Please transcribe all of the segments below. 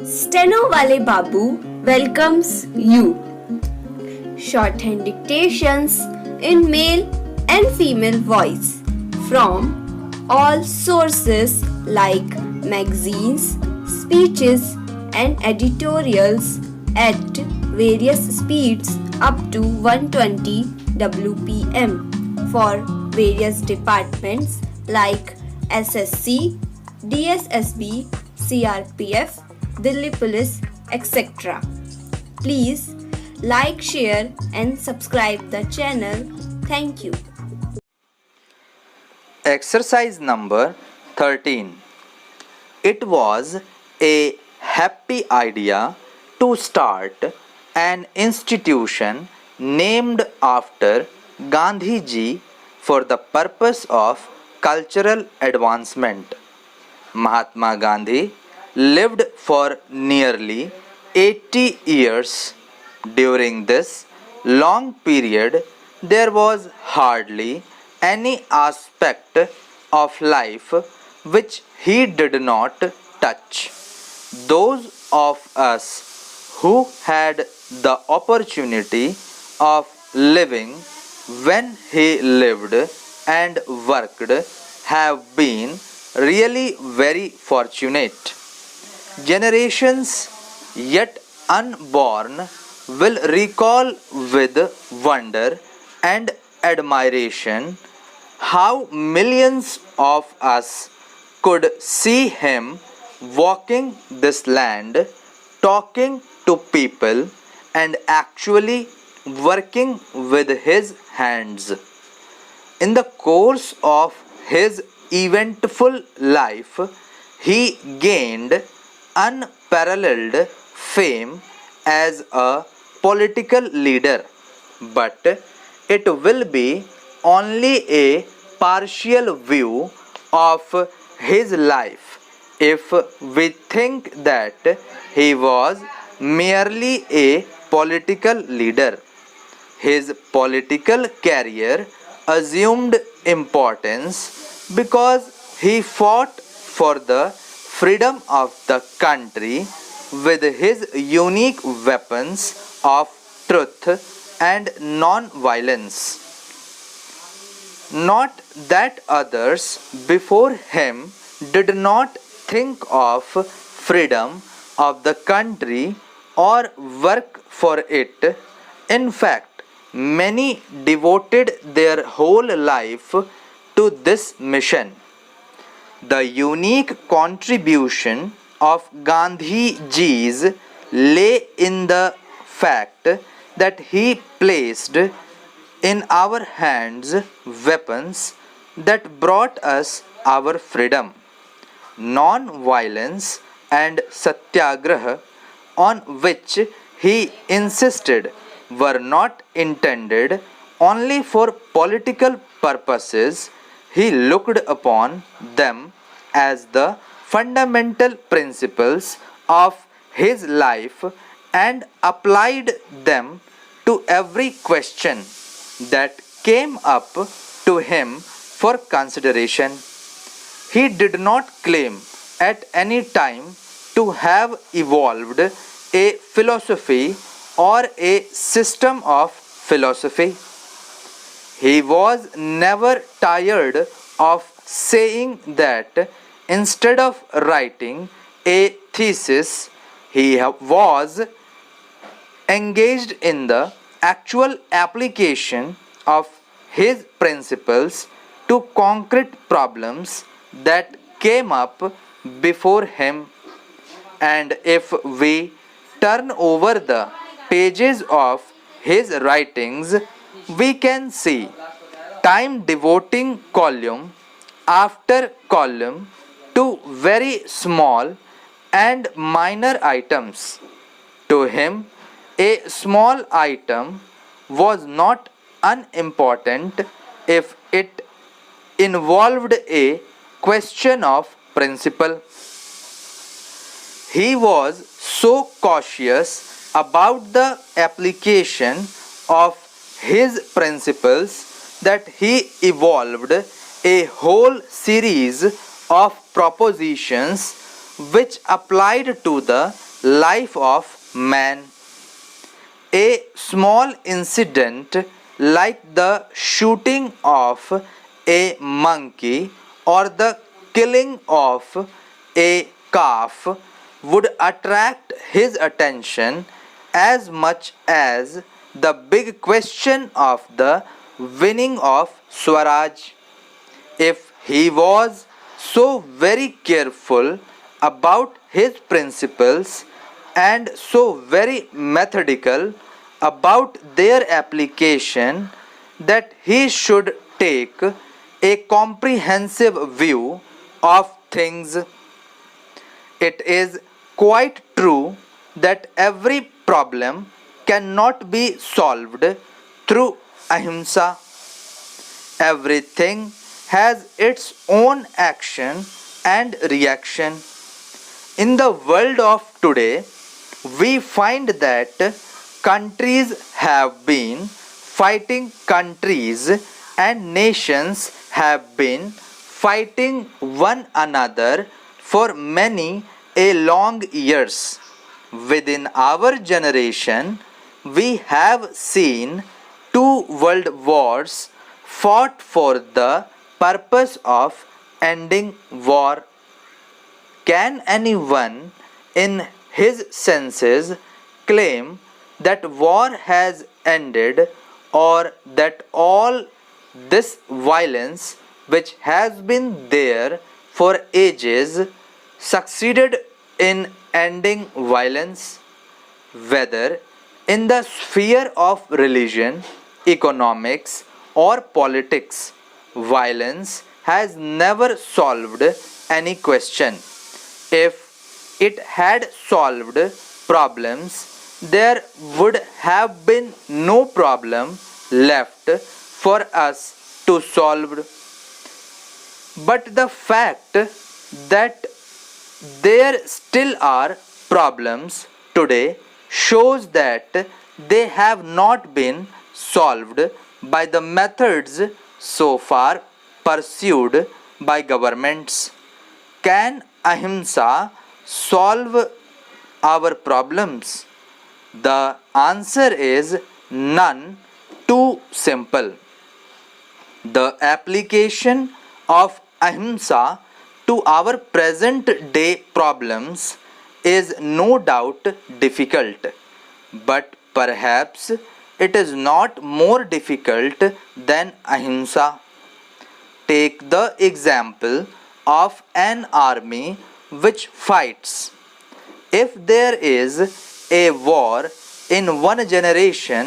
Stenowalebabu welcomes you. Shorthand dictations in male and female voice from all sources like magazines, speeches, and editorials at various speeds up to 120 WPM for various departments like SSC, DSSSB, CRPF, Delhi Police, etc. Please like, share, and subscribe the channel. Thank you. Exercise number 13. It was a happy idea to start an institution named after Gandhi ji for the purpose of cultural advancement. Mahatma Gandhi lived for nearly 80 years. During this long period, there was hardly any aspect of life which he did not touch. Those of us who had the opportunity of living when he lived and worked have been really very fortunate. Generations yet unborn will recall with wonder and admiration how millions of us could see him walking this land, talking to people, and actually working with his hands. In the course of his eventful life, he gained unparalleled fame as a political leader, but it will be only a partial view of his life if we think that he was merely a political leader. His political career assumed importance because he fought for the freedom of the country with his unique weapons of truth and non-violence. Not that others before him did not think of freedom of the country or work for it. In fact, many devoted their whole life to this mission. The unique contribution of Gandhi ji's lay in the fact that he placed in our hands weapons that brought us our freedom. Non-violence and satyagraha, on which he insisted, were not intended only for political purposes. He looked upon them as the fundamental principles of his life and applied them to every question that came up to him for consideration. He did not claim at any time to have evolved a philosophy or a system of philosophy. He was never tired of saying that instead of writing a thesis, he was engaged in the actual application of his principles to concrete problems that came up before him. And if we turn over the pages of his writings, we can see time devoting column after column to very small and minor items. To him, a small item was not unimportant if it involved a question of principle. He was so cautious about the application of his principles that he evolved a whole series of propositions which applied to the life of man. A small incident like the shooting of a monkey or the killing of a calf would attract his attention as much as the big question of the winning of Swaraj. If he was so very careful about his principles and so very methodical about their application that he should take a comprehensive view of things. It is quite true that every problem cannot be solved through ahimsa. Everything has its own action and reaction. In the world of today, we find that countries have been fighting countries and nations have been fighting one another for many a long years. Within our generation, we have seen two world wars fought for the purpose of ending war. Can anyone in his senses claim that war has ended or that all this violence which has been there for ages succeeded in ending violence? Whether in the sphere of religion, economics, or politics, violence has never solved any question. If it had solved problems, there would have been no problem left for us to solve. But the fact that there still are problems today shows that they have not been solved by the methods so far pursued by governments. Can ahimsa solve our problems? The answer is none too simple. The application of ahimsa to our present day problems is no doubt difficult, but perhaps it is not more difficult than ahimsa. Take the example of an army which fights. If there is a war in one generation,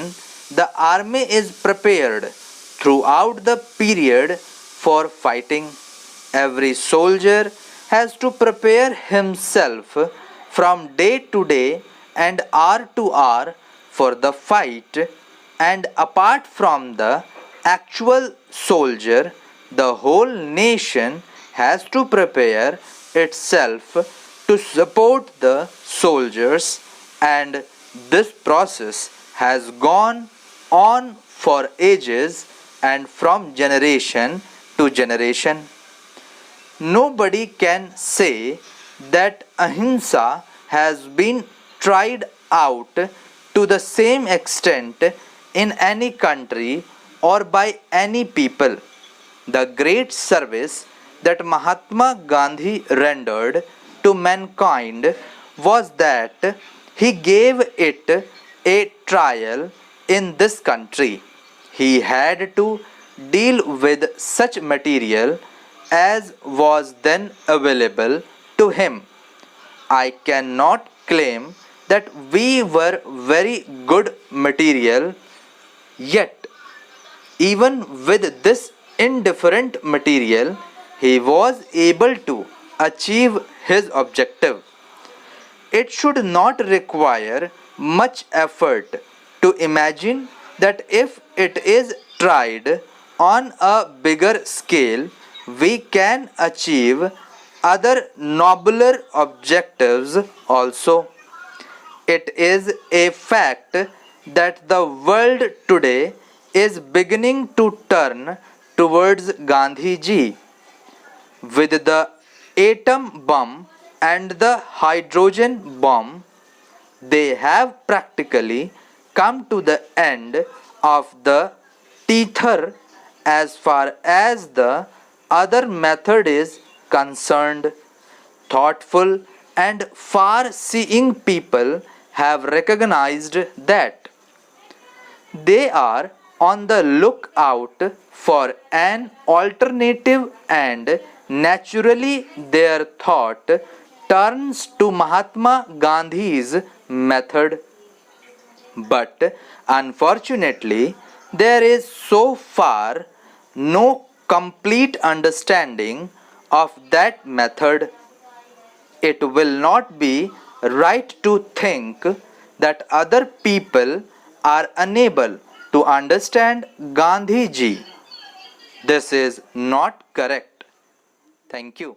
the army is prepared throughout the period for fighting. Every soldier has to prepare himself from day to day and hour to hour for the fight, and apart from the actual soldier, the whole nation has to prepare itself to support the soldiers, and this process has gone on for ages and from generation to generation. Nobody can say that ahimsa has been tried out to the same extent in any country or by any people. The great service that Mahatma Gandhi rendered to mankind was that he gave it a trial in this country. He had to deal with such material as was then available to him. I cannot claim that we were very good material, yet even with this indifferent material, he was able to achieve his objective. It should not require much effort to imagine that if it is tried on a bigger scale, we can achieve other nobler objectives also. It is a fact that the world today is beginning to turn towards Gandhi ji. With the atom bomb and the hydrogen bomb, they have practically come to the end of the tether as far as the other method is concerned. Thoughtful and far-seeing people have recognized that they are on the lookout for an alternative, and naturally their thought turns to Mahatma Gandhi's method. But unfortunately, there is so far no complete understanding of that method. It will not be right to think that other people are unable to understand Gandhiji. This is not correct. Thank you.